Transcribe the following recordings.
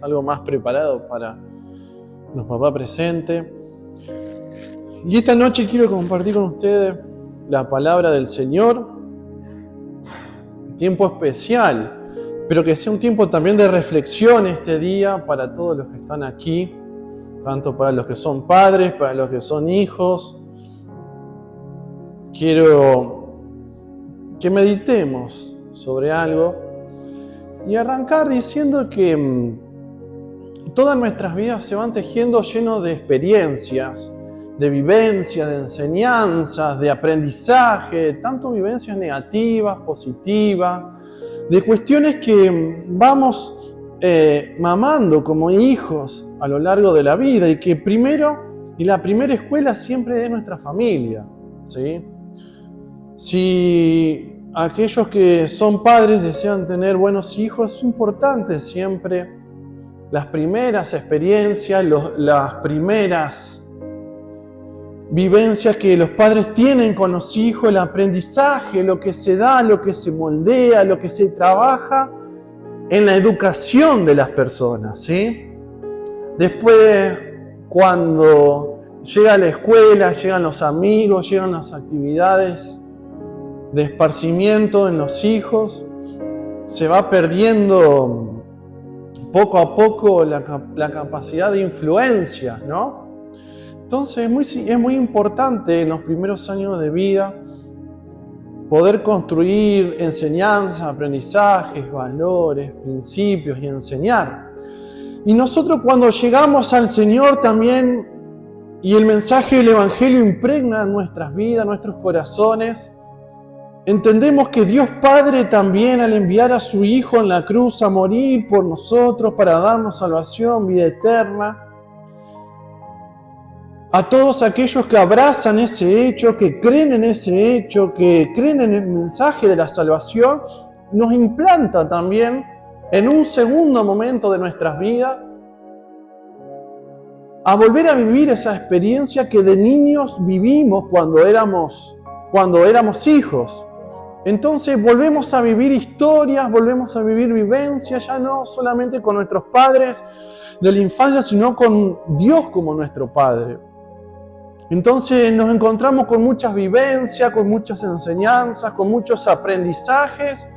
algo más preparado para los papás presentes. Y esta noche quiero compartir con ustedes la palabra del Señor. Un tiempo especial, pero que sea un tiempo también de reflexión este día para todos los que están aquí, tanto para los que son padres, para los que son hijos. Quiero que meditemos sobre algo y arrancar diciendo que todas nuestras vidas se van tejiendo llenos de experiencias, de vivencias, de enseñanzas, de aprendizaje, tanto vivencias negativas, positivas, de cuestiones que vamos mamando como hijos a lo largo de la vida y que la primera escuela siempre es nuestra familia, ¿sí? Si aquellos que son padres desean tener buenos hijos, es importante siempre las primeras experiencias, las primeras vivencias que los padres tienen con los hijos, el aprendizaje, lo que se da, lo que se moldea, lo que se trabaja en la educación de las personas, ¿sí? Después, cuando llega la escuela, llegan los amigos, llegan las actividades de esparcimiento en los hijos, se va perdiendo poco a poco la capacidad de influencia, ¿no? Entonces es muy importante en los primeros años de vida poder construir enseñanzas, aprendizajes, valores, principios y enseñar. Y nosotros cuando llegamos al Señor también, y el mensaje del Evangelio impregna nuestras vidas, nuestros corazones, entendemos que Dios Padre también al enviar a su Hijo en la cruz a morir por nosotros para darnos salvación, vida eterna, a todos aquellos que abrazan ese hecho, que creen en ese hecho, que creen en el mensaje de la salvación, nos implanta también en un segundo momento de nuestras vidas a volver a vivir esa experiencia que de niños vivimos cuando éramos hijos. Entonces volvemos a vivir historias, volvemos a vivir vivencias, ya no solamente con nuestros padres de la infancia, sino con Dios como nuestro Padre. Entonces nos encontramos con muchas vivencias, con muchas enseñanzas, con muchos aprendizajes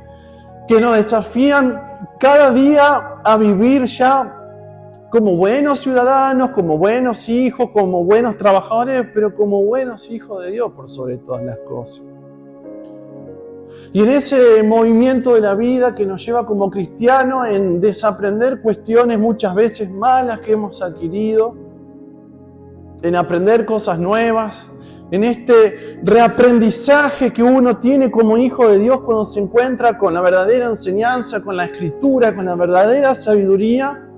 que nos desafían cada día a vivir ya como buenos ciudadanos, como buenos hijos, como buenos trabajadores, pero como buenos hijos de Dios por sobre todas las cosas. Y en ese movimiento de la vida que nos lleva como cristianos en desaprender cuestiones muchas veces malas que hemos adquirido, en aprender cosas nuevas, en este reaprendizaje que uno tiene como hijo de Dios cuando se encuentra con la verdadera enseñanza, con la Escritura, con la verdadera sabiduría,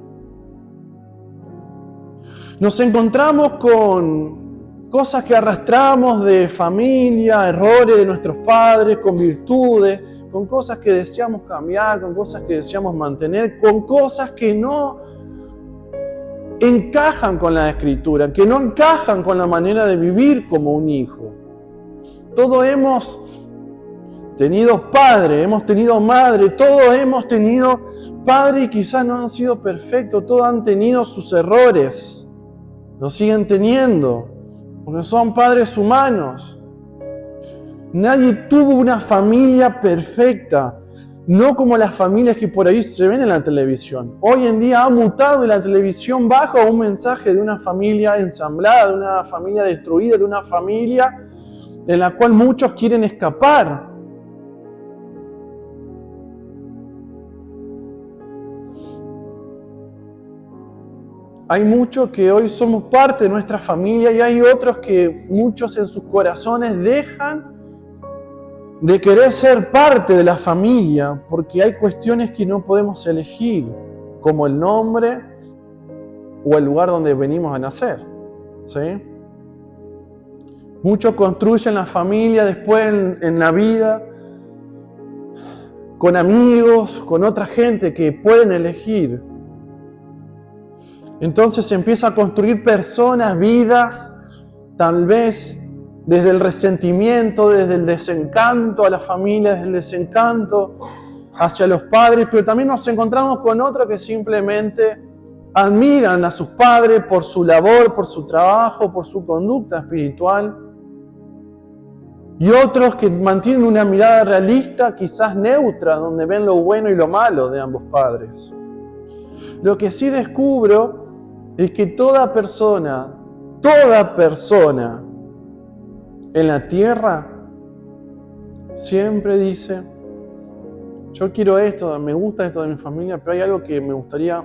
nos encontramos con cosas que arrastramos de familia, errores de nuestros padres, con virtudes, con cosas que deseamos cambiar, con cosas que deseamos mantener, con cosas que no encajan con la Escritura, que no encajan con la manera de vivir como un hijo. Todos hemos tenido padre, hemos tenido madre, todos hemos tenido padre y quizás no han sido perfectos, todos han tenido sus errores, los siguen teniendo, porque son padres humanos. Nadie tuvo una familia perfecta, no como las familias que por ahí se ven en la televisión. Hoy en día ha mutado y la televisión baja un mensaje de una familia ensamblada, de una familia destruida, de una familia en la cual muchos quieren escapar. Hay muchos que hoy somos parte de nuestra familia y hay otros que muchos en sus corazones dejan de querer ser parte de la familia, porque hay cuestiones que no podemos elegir, como el nombre o el lugar donde venimos a nacer, ¿sí? Muchos construyen la familia después en la vida, con amigos, con otra gente que pueden elegir. Entonces se empieza a construir personas, vidas, tal vez desde el resentimiento, desde el desencanto a la familia, desde el desencanto hacia los padres, pero también nos encontramos con otros que simplemente admiran a sus padres por su labor, por su trabajo, por su conducta espiritual. Y otros que mantienen una mirada realista, quizás neutra, donde ven lo bueno y lo malo de ambos padres. Lo que sí descubro es que toda persona en la tierra siempre dice: yo quiero esto, me gusta esto de mi familia, pero hay algo que me gustaría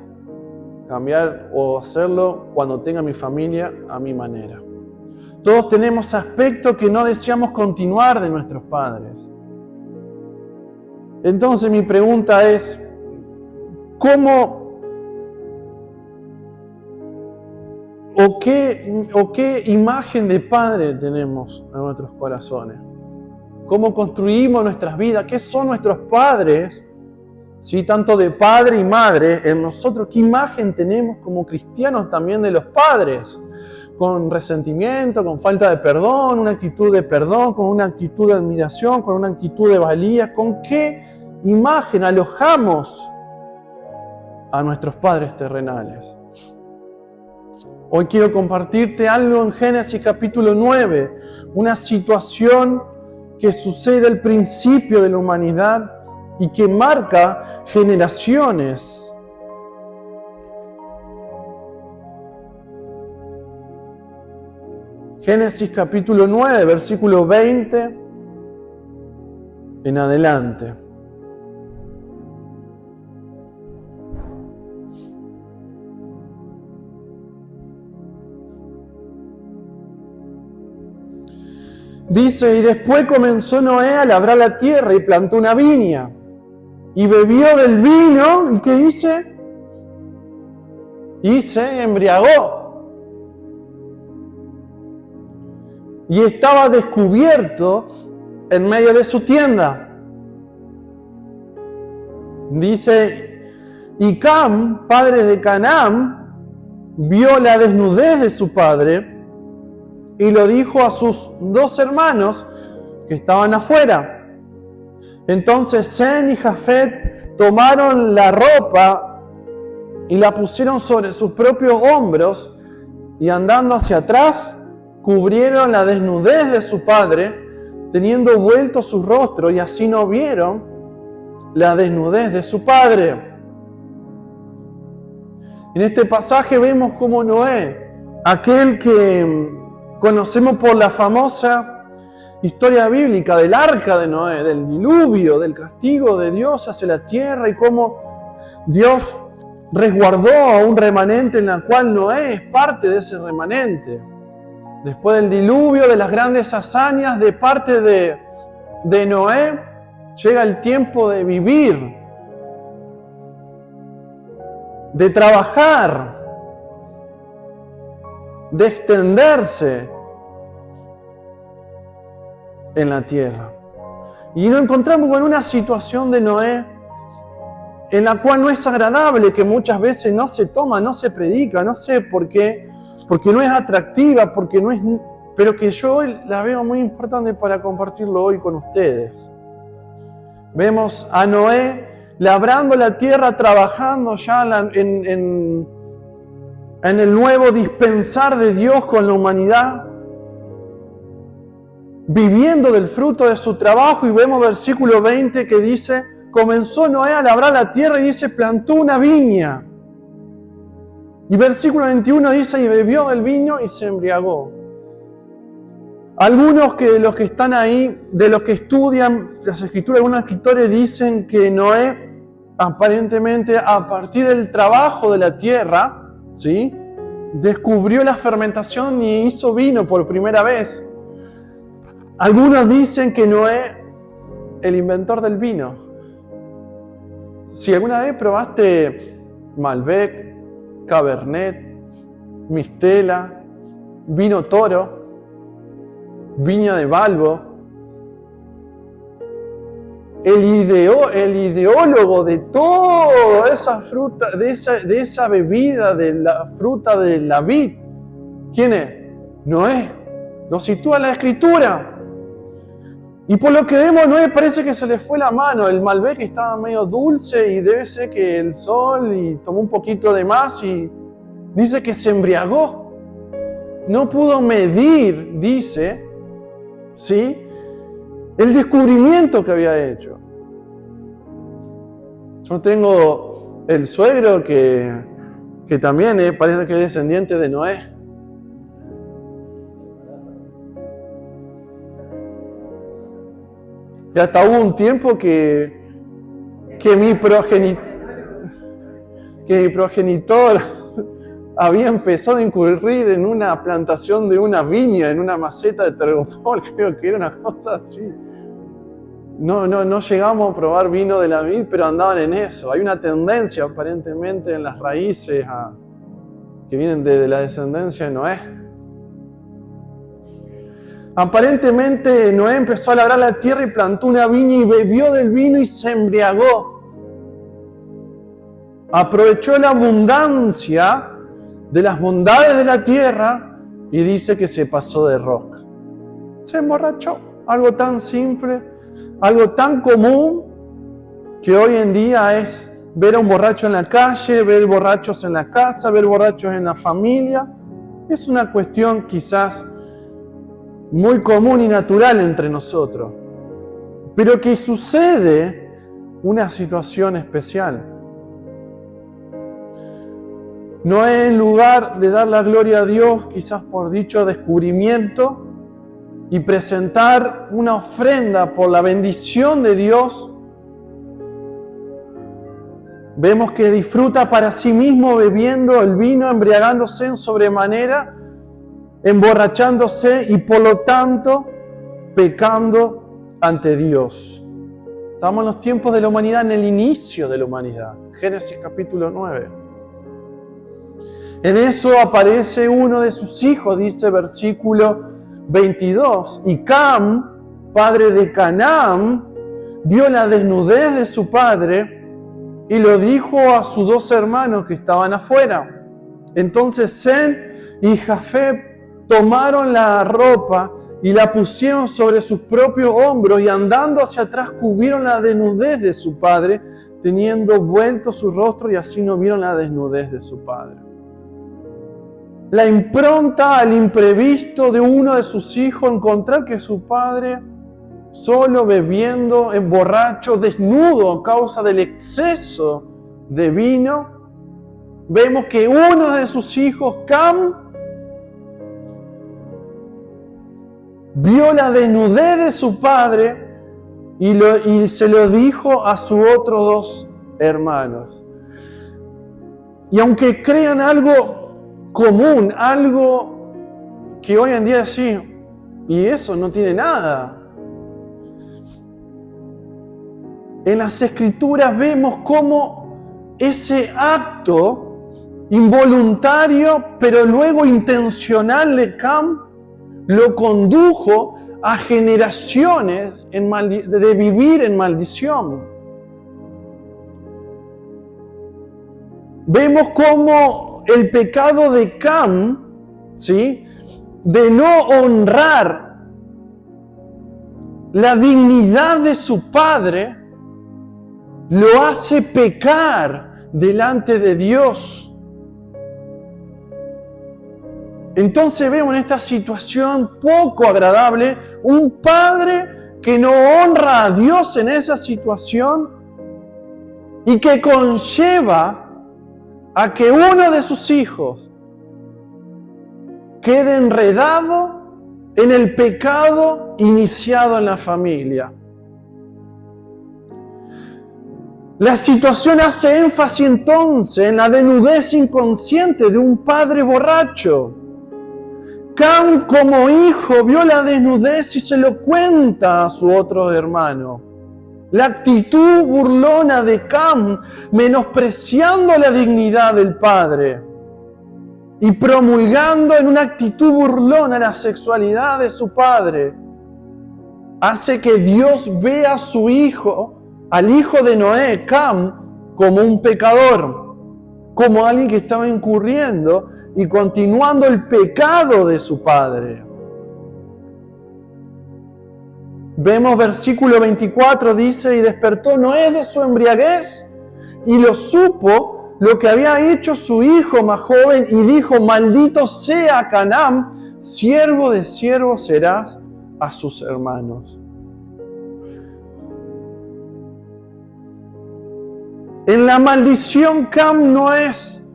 cambiar o hacerlo cuando tenga mi familia a mi manera. Todos tenemos aspectos que no deseamos continuar de nuestros padres. Entonces mi pregunta es: ¿cómo o qué imagen de padre tenemos en nuestros corazones? ¿Cómo construimos nuestras vidas? ¿Qué son nuestros padres? ¿Sí? Tanto de padre y madre en nosotros. ¿Qué imagen tenemos como cristianos también de los padres? Con resentimiento, con falta de perdón, una actitud de perdón, con una actitud de admiración, con una actitud de valía. ¿Con qué imagen alojamos a nuestros padres terrenales? Hoy quiero compartirte algo en Génesis capítulo 9, una situación que sucede al principio de la humanidad y que marca generaciones. Génesis capítulo 9, versículo 20 en adelante. Dice: y después comenzó Noé a labrar la tierra y plantó una viña. Y bebió del vino, ¿y qué dice? Y se embriagó. Y estaba descubierto en medio de su tienda. Dice: y Cam, padre de Canaán, vio la desnudez de su padre y lo dijo a sus dos hermanos que estaban afuera. Entonces Sem y Jafet tomaron la ropa y la pusieron sobre sus propios hombros y andando hacia atrás cubrieron la desnudez de su padre, teniendo vuelto su rostro, y así no vieron la desnudez de su padre. En este pasaje vemos cómo Noé, aquel que conocemos por la famosa historia bíblica del arca de Noé, del diluvio, del castigo de Dios hacia la tierra, y cómo Dios resguardó a un remanente en la cual Noé es parte de ese remanente. Después del diluvio, de las grandes hazañas de parte de Noé, llega el tiempo de vivir, de trabajar, de extenderse en la tierra. Y nos encontramos con una situación de Noé en la cual no es agradable, que muchas veces no se toma, no se predica, no sé por qué, porque no es atractiva, porque no es, pero que yo hoy la veo muy importante para compartirlo hoy con ustedes. Vemos a Noé labrando la tierra, trabajando ya en el nuevo dispensar de Dios con la humanidad, viviendo del fruto de su trabajo. Y vemos versículo 20 que dice: comenzó Noé a labrar la tierra, y dice, plantó una viña. Y versículo 21 dice: y bebió del vino y se embriagó. Algunos de los que están ahí, de los que estudian las escrituras, algunos escritores dicen que Noé, aparentemente a partir del trabajo de la tierra, ¿sí?, descubrió la fermentación y hizo vino por primera vez. Algunos dicen que Noé, el inventor del vino. Si alguna vez probaste Malbec, Cabernet, Mistela, vino Toro, Viña de Balbo, el ideólogo de toda esa fruta, de esa bebida, de la fruta de la vid, ¿quién es? Noé. Lo sitúa la Escritura. Y por lo que vemos, Noé parece que se le fue la mano. El Malbec estaba medio dulce y debe ser que el sol y tomó un poquito de más y Dice que se embriagó. No pudo medir, dice, ¿sí?, el descubrimiento que había hecho. Yo tengo el suegro que también parece que es descendiente de Noé. Y hasta hubo un tiempo que mi progenitor había empezado a incurrir en una plantación de una viña, en una maceta de Tergopol, creo que era una cosa así. No llegamos a probar vino de la vid, pero andaban en eso. Hay una tendencia aparentemente en las raíces que vienen de la descendencia de Noé. Aparentemente Noé empezó a labrar la tierra y plantó una viña y bebió del vino y se embriagó. Aprovechó la abundancia de las bondades de la tierra y dice que se pasó de rosca. Se emborrachó. Algo tan simple, algo tan común que hoy en día es ver a un borracho en la calle, ver borrachos en la casa, ver borrachos en la familia. Es una cuestión quizás muy común y natural entre nosotros, pero que sucede una situación especial. Noé, en lugar de dar la gloria a Dios, quizás por dicho descubrimiento, y presentar una ofrenda por la bendición de Dios, vemos que disfruta para sí mismo bebiendo el vino, embriagándose en sobremanera, emborrachándose y por lo tanto pecando ante Dios. Estamos en los tiempos de la humanidad, en el inicio de la humanidad. Génesis capítulo 9. En eso aparece uno de sus hijos, dice versículo 22. Y Cam, padre de Canaán, vio la desnudez de su padre y lo dijo a sus dos hermanos que estaban afuera. Entonces Sem y Jafet tomaron la ropa y la pusieron sobre sus propios hombros y andando hacia atrás cubrieron la desnudez de su padre, teniendo vuelto su rostro, y así no vieron la desnudez de su padre. La impronta al imprevisto de uno de sus hijos, encontrar que su padre, solo bebiendo, borracho, desnudo a causa del exceso de vino, vemos que uno de sus hijos, Cam, vio la desnudez de su padre y se lo dijo a sus otros dos hermanos. Y aunque crean algo común, algo que hoy en día sí, y eso no tiene nada. En las Escrituras vemos cómo ese acto involuntario, pero luego intencional de Cam, lo condujo a generaciones de vivir en maldición. Vemos cómo el pecado de Cam, ¿sí?, de no honrar la dignidad de su padre, lo hace pecar delante de Dios. Entonces vemos en esta situación poco agradable un padre que no honra a Dios en esa situación y que conlleva a que uno de sus hijos quede enredado en el pecado iniciado en la familia. La situación hace énfasis entonces en la desnudez inconsciente de un padre borracho. Cam, como hijo, vio la desnudez y se lo cuenta a su otro hermano. La actitud burlona de Cam, menospreciando la dignidad del padre y promulgando en una actitud burlona la sexualidad de su padre, hace que Dios vea a su hijo, al hijo de Noé, Cam, como un pecador, como alguien que estaba incurriendo y continuando el pecado de su padre. Vemos versículo 24, dice, y despertó Noé de su embriaguez y lo supo lo que había hecho su hijo más joven y dijo: maldito sea Canaán, siervo de siervos serás a sus hermanos. En la maldición, Cam no es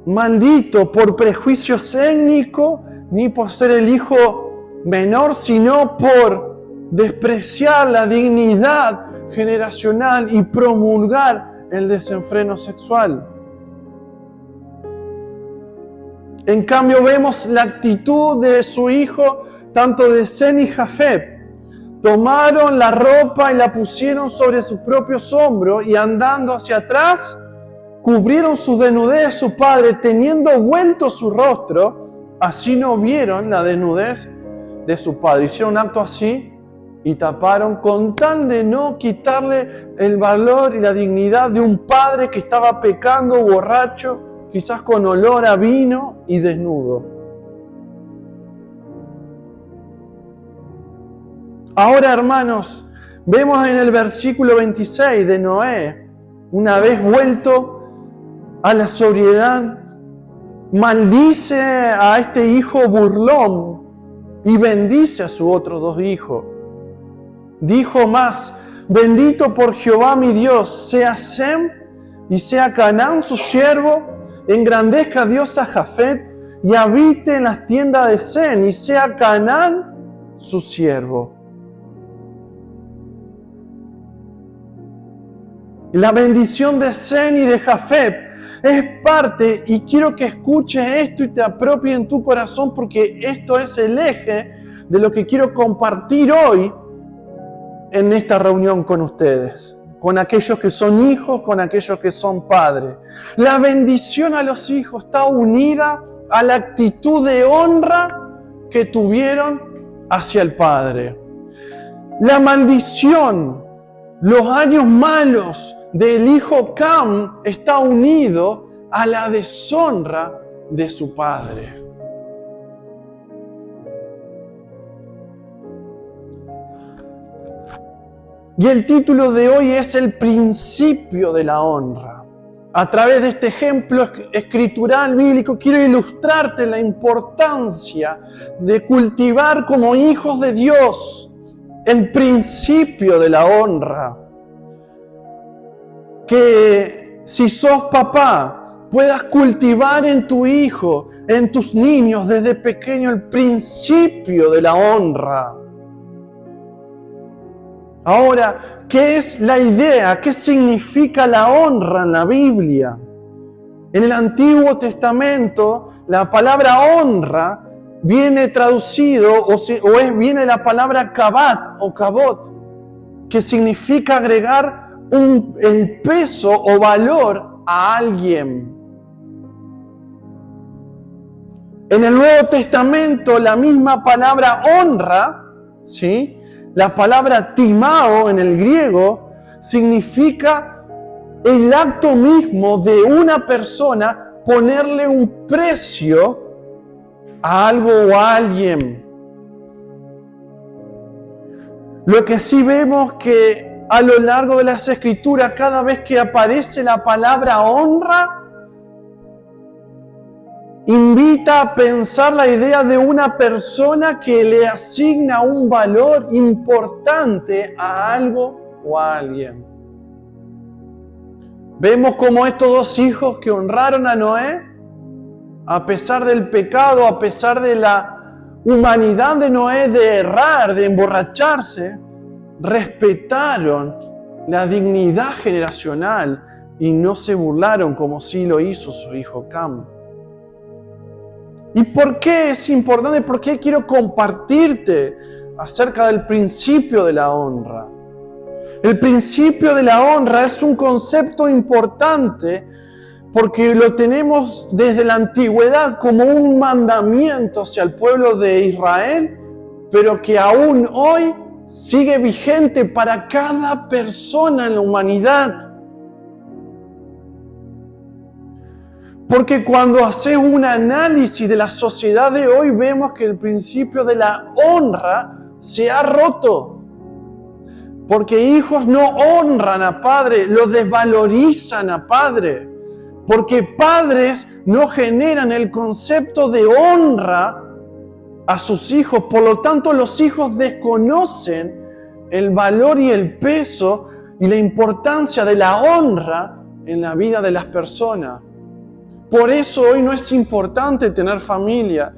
maldito por prejuicios étnicos ni por ser el hijo menor, sino por despreciar la dignidad generacional y promulgar el desenfreno sexual. En cambio, vemos la actitud de su hijo, tanto de Sem y Jafet. Tomaron la ropa y la pusieron sobre sus propios hombros y andando hacia atrás, cubrieron su desnudez de su padre, teniendo vuelto su rostro, así no vieron la desnudez de su padre. Hicieron un acto así y taparon con tal de no quitarle el valor y la dignidad de un padre que estaba pecando, borracho, quizás con olor a vino y desnudo. Ahora, hermanos, vemos en el versículo 26 de Noé, una vez vuelto a la sobriedad, maldice a este hijo burlón y bendice a sus otros dos hijos. Dijo más: bendito por Jehová mi Dios, sea Sem y sea Canaán su siervo, engrandezca a Dios a Jafet y habite en las tiendas de Sem, y sea Canaán su siervo. La bendición de Sem y de Jafet es parte, y quiero que escuches esto y te apropies en tu corazón, porque esto es el eje de lo que quiero compartir hoy en esta reunión con ustedes, con aquellos que son hijos, con aquellos que son padres. La bendición a los hijos está unida a la actitud de honra que tuvieron hacia el padre. La maldición, los años malos del hijo Cam está unido a la deshonra de su padre. Y el título de hoy es el principio de la honra. A través de este ejemplo escritural bíblico quiero ilustrarte la importancia de cultivar como hijos de Dios el principio de la honra. Que si sos papá, puedas cultivar en tu hijo, en tus niños desde pequeño el principio de la honra. Ahora, ¿qué es la idea? ¿Qué significa la honra en la Biblia? En el Antiguo Testamento, la palabra honra viene traducido viene la palabra kabat o kabot, que significa agregar el peso o valor a alguien. En el Nuevo Testamento, la misma palabra honra, ¿sí?, la palabra timao en el griego, significa el acto mismo de una persona ponerle un precio a algo o a alguien. Lo que sí vemos que a lo largo de las Escrituras, cada vez que aparece la palabra honra, invita a pensar la idea de una persona que le asigna un valor importante a algo o a alguien. Vemos como estos dos hijos que honraron a Noé, a pesar del pecado, a pesar de la humanidad de Noé de errar, de emborracharse, respetaron la dignidad generacional y no se burlaron como sí lo hizo su hijo Cam. ¿Y por qué es importante? ¿Por qué quiero compartirte acerca del principio de la honra? El principio de la honra es un concepto importante porque lo tenemos desde la antigüedad como un mandamiento hacia el pueblo de Israel, pero que aún hoy sigue vigente para cada persona en la humanidad. Porque cuando haces un análisis de la sociedad de hoy, vemos que el principio de la honra se ha roto. Porque hijos no honran a padre, lo desvalorizan a padre. Porque padres no generan el concepto de honra a sus hijos, por lo tanto los hijos desconocen el valor y el peso y la importancia de la honra en la vida de las personas. Por eso hoy no es importante tener familia.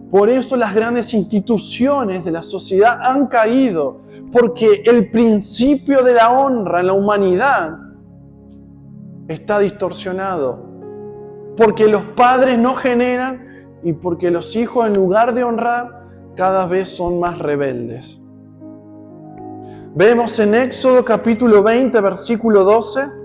Por eso las grandes instituciones de la sociedad han caído. Porque el principio de la honra en la humanidad está distorsionado. Porque los padres no generan y porque los hijos, en lugar de honrar, cada vez son más rebeldes. Vemos en Éxodo capítulo 20, versículo 12.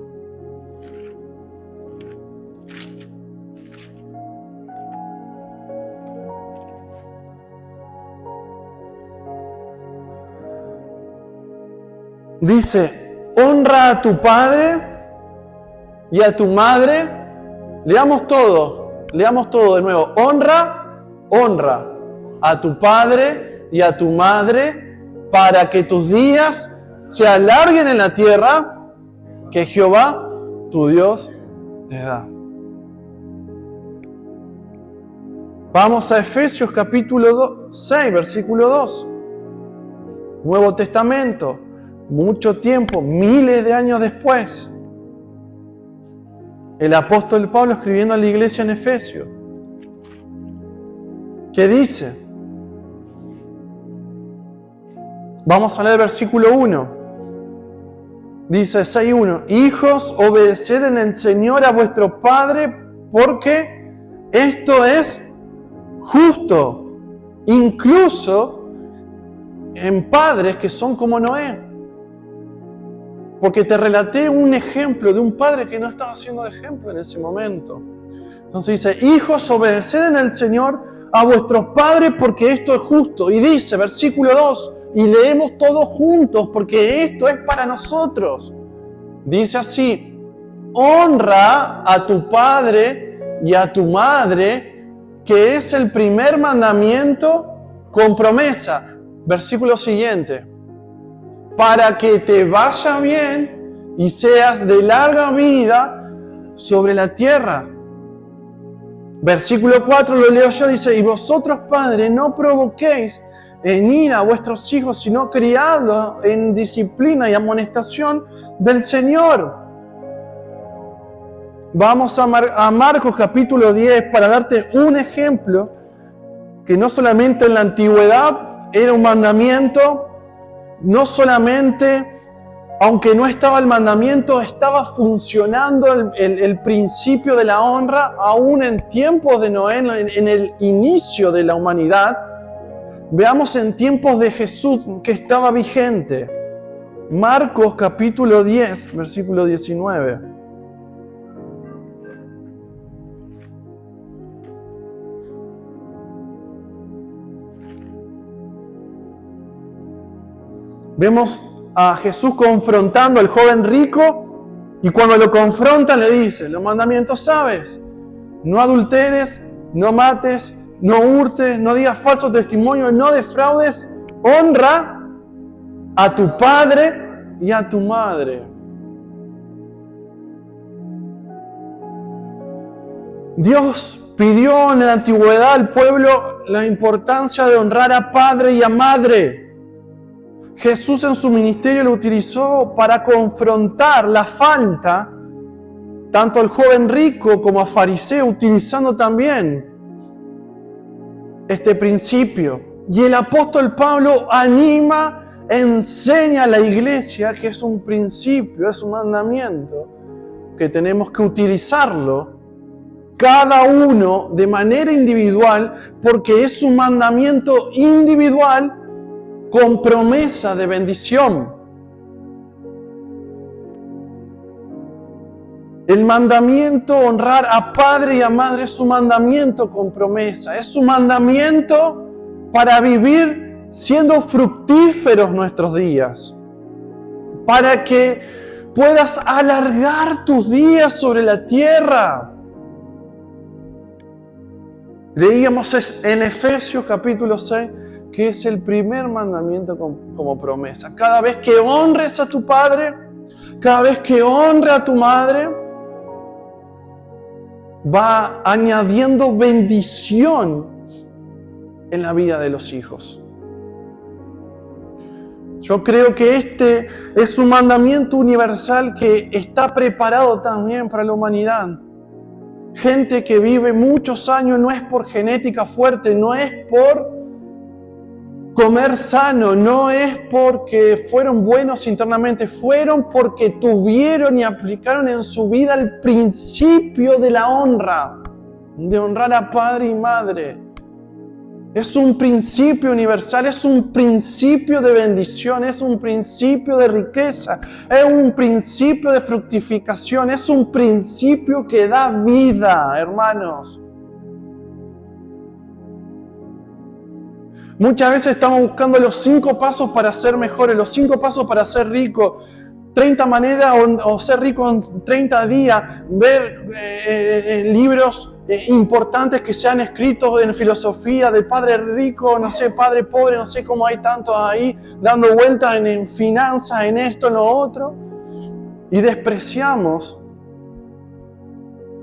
Dice, honra a tu padre y a tu madre. Leamos todo de nuevo. Honra a tu padre y a tu madre para que tus días se alarguen en la tierra que Jehová, tu Dios, te da. Vamos a Efesios capítulo 6, versículo 2. Nuevo Testamento. Mucho tiempo, miles de años después, el apóstol Pablo escribiendo a la iglesia en Efesios, ¿qué dice? Vamos a leer el versículo 1. Dice 6:1: Hijos, obedeced en el Señor a vuestro Padre, porque esto es justo, incluso en padres que son como Noé. Porque te relaté un ejemplo de un padre que no estaba haciendo de ejemplo en ese momento. Entonces dice, hijos, obedeced en el Señor a vuestros padres porque esto es justo. Y dice, versículo 2, y leemos todos juntos porque esto es para nosotros. Dice así, honra a tu padre y a tu madre, que es el primer mandamiento con promesa. Versículo siguiente. Para que te vaya bien y seas de larga vida sobre la tierra. Versículo 4 lo leo yo, dice, y vosotros padres no provoquéis en ira a vuestros hijos, sino criadlos en disciplina y amonestación del Señor. Vamos a Marcos capítulo 10 para darte un ejemplo que no solamente en la antigüedad era un mandamiento, no solamente, aunque no estaba el mandamiento, estaba funcionando el principio de la honra, aún en tiempos de Noé, en el inicio de la humanidad. Veamos en tiempos de Jesús que estaba vigente. Marcos capítulo 10, versículo 19. Vemos a Jesús confrontando al joven rico y cuando lo confronta le dice, los mandamientos sabes, no adulteres, no mates, no hurtes, no digas falso testimonio, no defraudes, honra a tu padre y a tu madre. Dios pidió en la antigüedad al pueblo la importancia de honrar a padre y a madre. Jesús en su ministerio lo utilizó para confrontar la falta, tanto al joven rico como a fariseo, utilizando también este principio. Y el apóstol Pablo anima, enseña a la iglesia que es un principio, es un mandamiento, que tenemos que utilizarlo cada uno de manera individual, porque es un mandamiento individual con promesa de bendición. El mandamiento honrar a padre y a madre es un mandamiento con promesa. Es un mandamiento para vivir siendo fructíferos nuestros días. Para que puedas alargar tus días sobre la tierra. Leíamos en Efesios capítulo 6 que es el primer mandamiento como promesa. Cada vez que honres a tu padre, cada vez que honres a tu madre, va añadiendo bendición en la vida de los hijos. Yo creo que este es un mandamiento universal que está preparado también para la humanidad. Gente que vive muchos años no es por genética fuerte, no es por comer sano, no es porque fueron buenos internamente, fueron porque tuvieron y aplicaron en su vida el principio de la honra, de honrar a padre y madre. Es un principio universal, es un principio de bendición, es un principio de riqueza, es un principio de fructificación, es un principio que da vida, hermanos. Muchas veces estamos buscando los 5 pasos para ser mejores, los 5 pasos para ser rico, 30 maneras o ser rico en 30 días, ver libros importantes que se han escrito en filosofía de padre rico, no sé, padre pobre, no sé cómo hay tantos ahí dando vueltas en finanzas, en esto, en lo otro, y despreciamos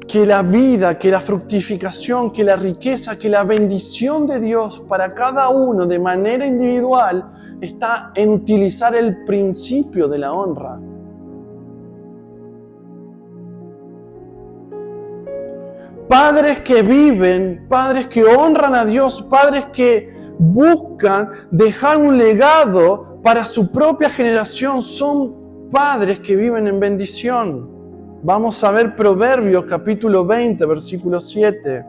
que la vida, que la fructificación, que la riqueza, que la bendición de Dios para cada uno de manera individual está en utilizar el principio de la honra. Padres que viven, padres que honran a Dios, padres que buscan dejar un legado para su propia generación, son padres que viven en bendición. Vamos a ver Proverbios capítulo 20, versículo 7.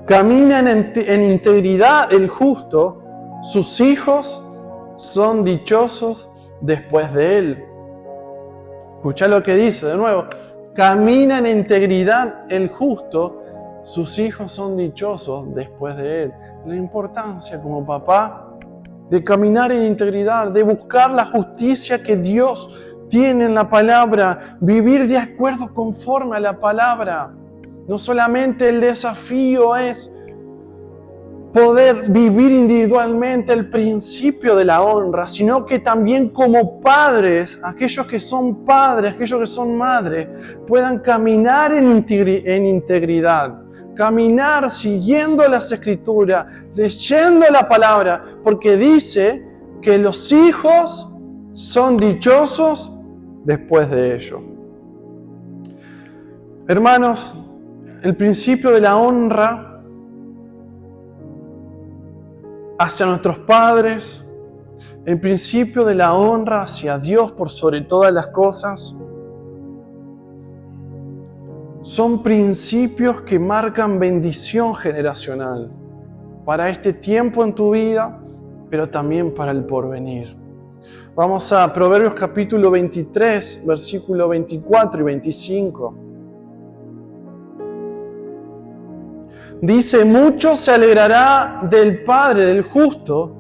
Camina en integridad el justo, sus hijos son dichosos después de él. Escuchá lo que dice de nuevo. Camina en integridad el justo, sus hijos son dichosos después de él. La importancia como papá de caminar en integridad, de buscar la justicia que Dios tiene en la palabra, vivir de acuerdo conforme a la palabra. No solamente el desafío es poder vivir individualmente el principio de la honra, sino que también como padres, aquellos que son padres, aquellos que son madres, puedan caminar en integridad, caminar siguiendo las Escrituras, leyendo la palabra, porque dice que los hijos son dichosos después de ello. Hermanos, el principio de la honra hacia nuestros padres, el principio de la honra hacia Dios por sobre todas las cosas, son principios que marcan bendición generacional para este tiempo en tu vida, pero también para el porvenir. Vamos a Proverbios capítulo 23, versículo 24 y 25. Dice, mucho se alegrará del padre del justo,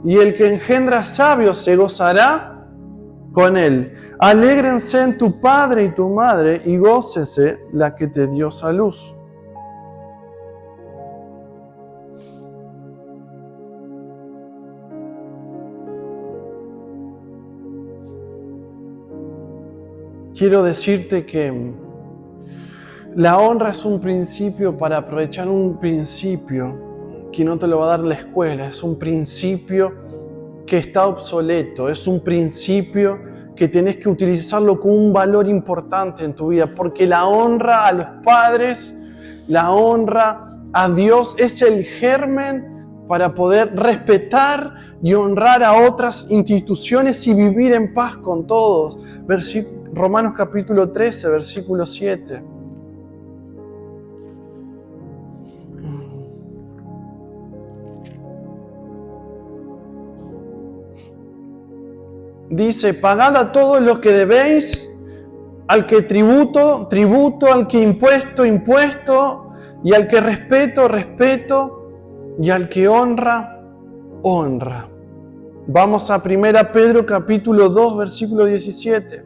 y el que engendra sabios se gozará con él. Alégrense en tu padre y tu madre, y gócese la que te dio a luz. Quiero decirte que la honra es un principio para aprovechar un principio que no te lo va a dar la escuela. Es un principio que está obsoleto. Es un principio que tenés que utilizarlo con un valor importante en tu vida. Porque la honra a los padres, la honra a Dios es el germen para poder respetar y honrar a otras instituciones y vivir en paz con todos. Romanos capítulo 13, versículo 7. Dice, pagad a todos lo que debéis, al que tributo, al que impuesto, y al que respeto, y al que honra, honra. Vamos a 1 Pedro capítulo 2, versículo 17.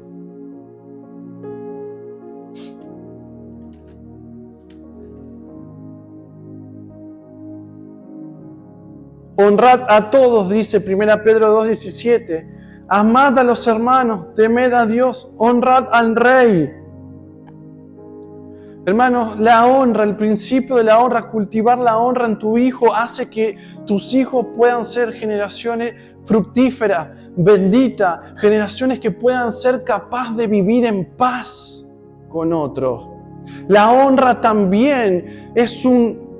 Honrad a todos, dice 1 Pedro 2:17. Amad a los hermanos, temed a Dios, honrad al rey. Hermanos, la honra, el principio de la honra, cultivar la honra en tu hijo hace que tus hijos puedan ser generaciones fructíferas, benditas, generaciones que puedan ser capaces de vivir en paz con otros. La honra también es un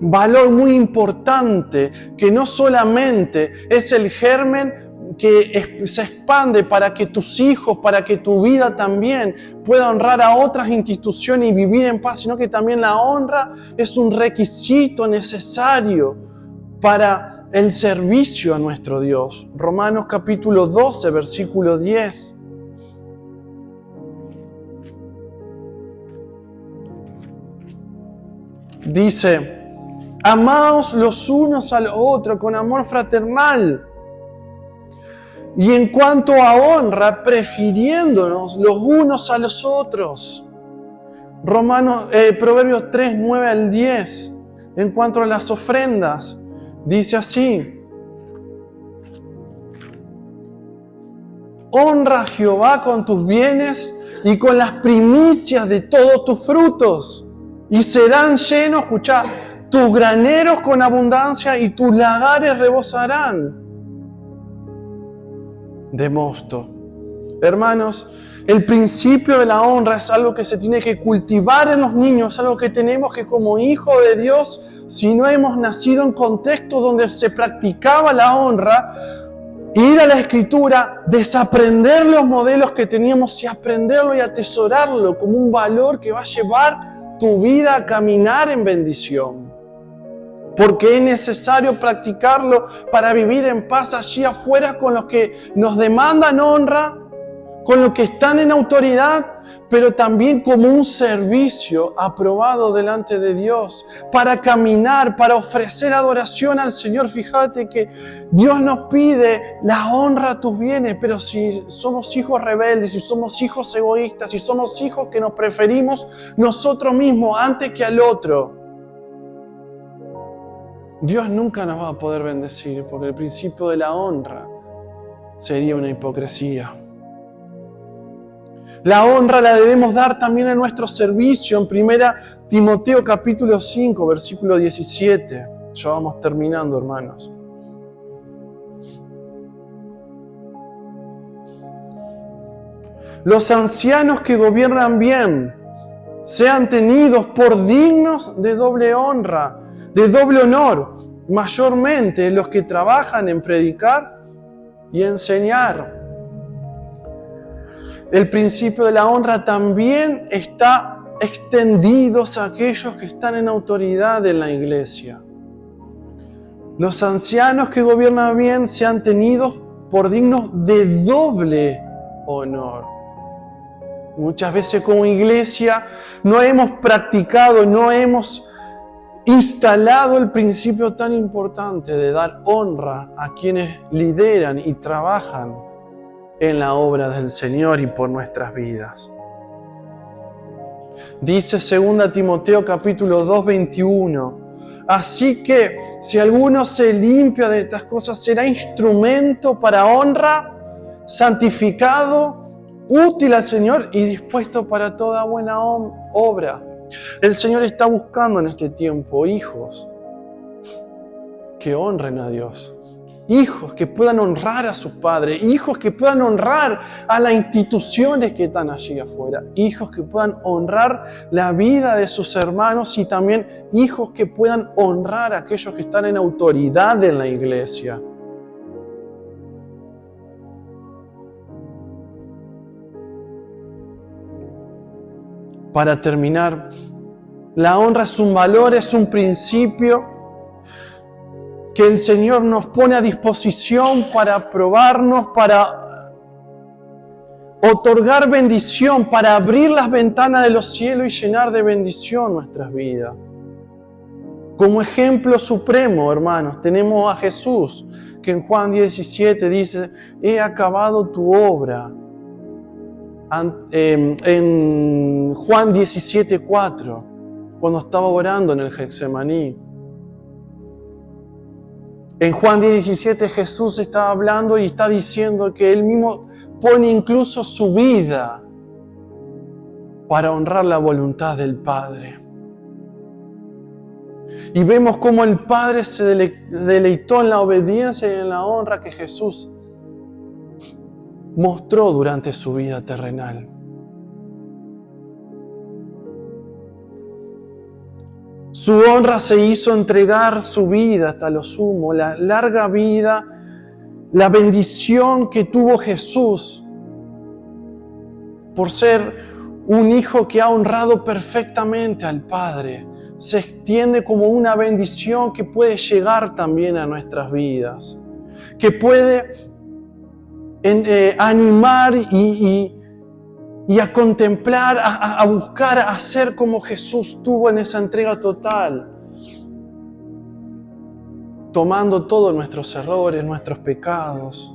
valor muy importante que no solamente es el germen que se expande para que tus hijos, para que tu vida también pueda honrar a otras instituciones y vivir en paz, sino que también la honra es un requisito necesario para el servicio a nuestro Dios. Romanos capítulo 12, versículo 10. Dice, amaos los unos al otro con amor fraternal. Y en cuanto a honra, prefiriéndonos los unos a los otros. Proverbios 3, 9 al 10. En cuanto a las ofrendas, dice así. Honra a Jehová con tus bienes y con las primicias de todos tus frutos. Y serán llenos, escuchá, tus graneros con abundancia y tus lagares rebosarán de mosto. Hermanos, el principio de la honra es algo que se tiene que cultivar en los niños, es algo que tenemos que como hijos de Dios, si no hemos nacido en contextos donde se practicaba la honra, ir a la Escritura, desaprender los modelos que teníamos y aprenderlo y atesorarlo como un valor que va a llevar tu vida a caminar en bendición. Porque es necesario practicarlo para vivir en paz allí afuera con los que nos demandan honra, con los que están en autoridad, pero también como un servicio aprobado delante de Dios, para caminar, para ofrecer adoración al Señor. Fíjate que Dios nos pide la honra a tus bienes, pero si somos hijos rebeldes, si somos hijos egoístas, si somos hijos que nos preferimos nosotros mismos antes que al otro, Dios nunca nos va a poder bendecir, porque el principio de la honra sería una hipocresía. La honra la debemos dar también en nuestro servicio, en 1 Timoteo capítulo 5, versículo 17. Ya vamos terminando, hermanos. Los ancianos que gobiernan bien sean tenidos por dignos de doble honra, de doble honor, mayormente los que trabajan en predicar y enseñar. El principio de la honra también está extendido a aquellos que están en autoridad en la iglesia. Los ancianos que gobiernan bien sean tenidos por dignos de doble honor. Muchas veces como iglesia no hemos practicado, no hemos instalado el principio tan importante de dar honra a quienes lideran y trabajan en la obra del Señor y por nuestras vidas. Dice 2 Timoteo capítulo 2, 21. Así que si alguno se limpia de estas cosas, será instrumento para honra, santificado, útil al Señor y dispuesto para toda buena obra. El Señor está buscando en este tiempo hijos que honren a Dios. Hijos que puedan honrar a su Padre, hijos que puedan honrar a las instituciones que están allí afuera, hijos que puedan honrar la vida de sus hermanos y también hijos que puedan honrar a aquellos que están en autoridad en la iglesia. Para terminar, la honra es un valor, es un principio que el Señor nos pone a disposición para probarnos, para otorgar bendición, para abrir las ventanas de los cielos y llenar de bendición nuestras vidas. Como ejemplo supremo, hermanos, tenemos a Jesús, que en Juan 17 dice, he acabado tu obra. En Juan 17:4, cuando estaba orando en el Getsemaní. En Juan 10:17 Jesús está hablando y está diciendo que Él mismo pone incluso su vida para honrar la voluntad del Padre. Y vemos cómo el Padre se deleitó en la obediencia y en la honra que Jesús mostró durante su vida terrenal. Su honra se hizo entregar su vida hasta lo sumo, la larga vida, la bendición que tuvo Jesús por ser un hijo que ha honrado perfectamente al Padre. Se extiende como una bendición que puede llegar también a nuestras vidas, que puede animar y a contemplar, a buscar, a ser como Jesús tuvo en esa entrega total, tomando todos nuestros errores, nuestros pecados.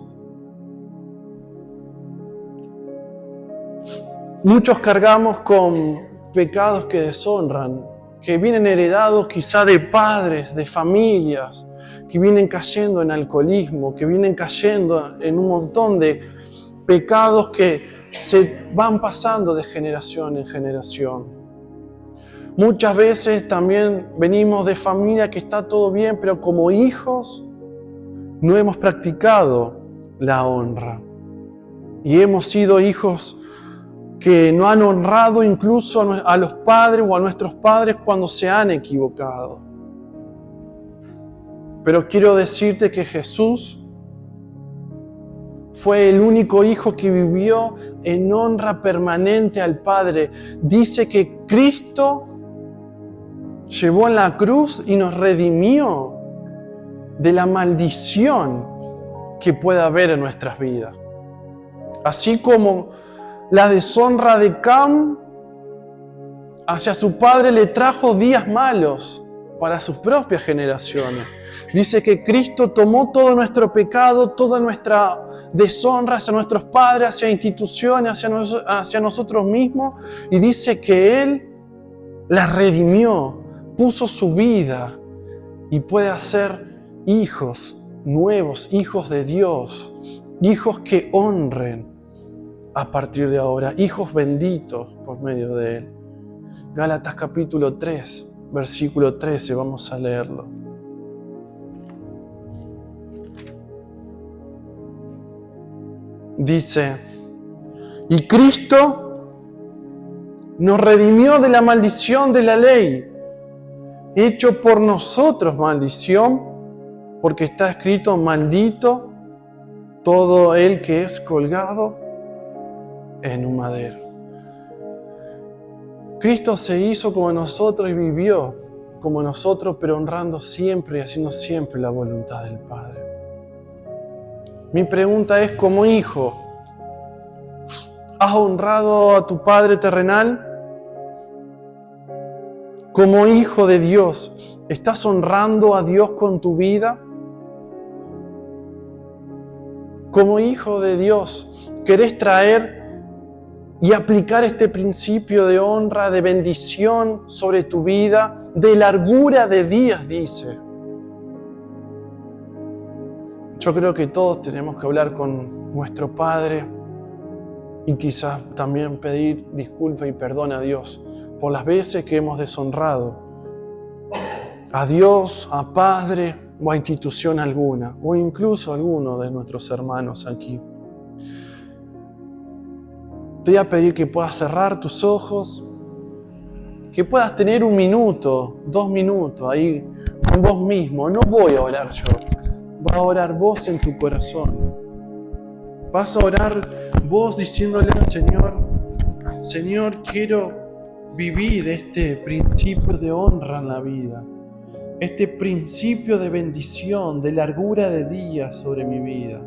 Muchos cargamos con pecados que deshonran, que vienen heredados quizá de padres, de familias, que vienen cayendo en alcoholismo, que vienen cayendo en un montón de pecados que se van pasando de generación en generación. Muchas veces también venimos de familia que está todo bien, pero como hijos no hemos practicado la honra. Y hemos sido hijos que no han honrado incluso a los padres o a nuestros padres cuando se han equivocado. Pero quiero decirte que Jesús fue el único hijo que vivió en honra permanente al Padre. Dice que Cristo llevó en la cruz y nos redimió de la maldición que pueda haber en nuestras vidas. Así como la deshonra de Cam hacia su padre le trajo días malos para sus propias generaciones. Dice que Cristo tomó todo nuestro pecado, toda nuestra deshonra hacia nuestros padres, hacia instituciones, hacia nosotros mismos, y dice que Él la redimió, puso su vida y puede hacer hijos nuevos, hijos de Dios, hijos que honren a partir de ahora, hijos benditos por medio de Él. Gálatas capítulo 3, versículo 13, vamos a leerlo. Dice, y Cristo nos redimió de la maldición de la ley, hecho por nosotros maldición, porque está escrito, maldito todo el que es colgado en un madero. Cristo se hizo como nosotros y vivió como nosotros, pero honrando siempre y haciendo siempre la voluntad del Padre. Mi pregunta es, como hijo, ¿has honrado a tu Padre terrenal? Como hijo de Dios, ¿estás honrando a Dios con tu vida? Como hijo de Dios, ¿querés traer y aplicar este principio de honra, de bendición sobre tu vida, de largura de días, dice? Yo creo que todos tenemos que hablar con nuestro Padre y quizás también pedir disculpa y perdón a Dios por las veces que hemos deshonrado a Dios, a Padre o a institución alguna, o incluso a alguno de nuestros hermanos aquí. Te voy a pedir que puedas cerrar tus ojos, que puedas tener 1 minuto, 2 minutos ahí con vos mismo. No voy a orar yo, vas a orar vos en tu corazón. Vas a orar vos diciéndole al Señor, Señor, quiero vivir este principio de honra en la vida, este principio de bendición, de largura de días sobre mi vida.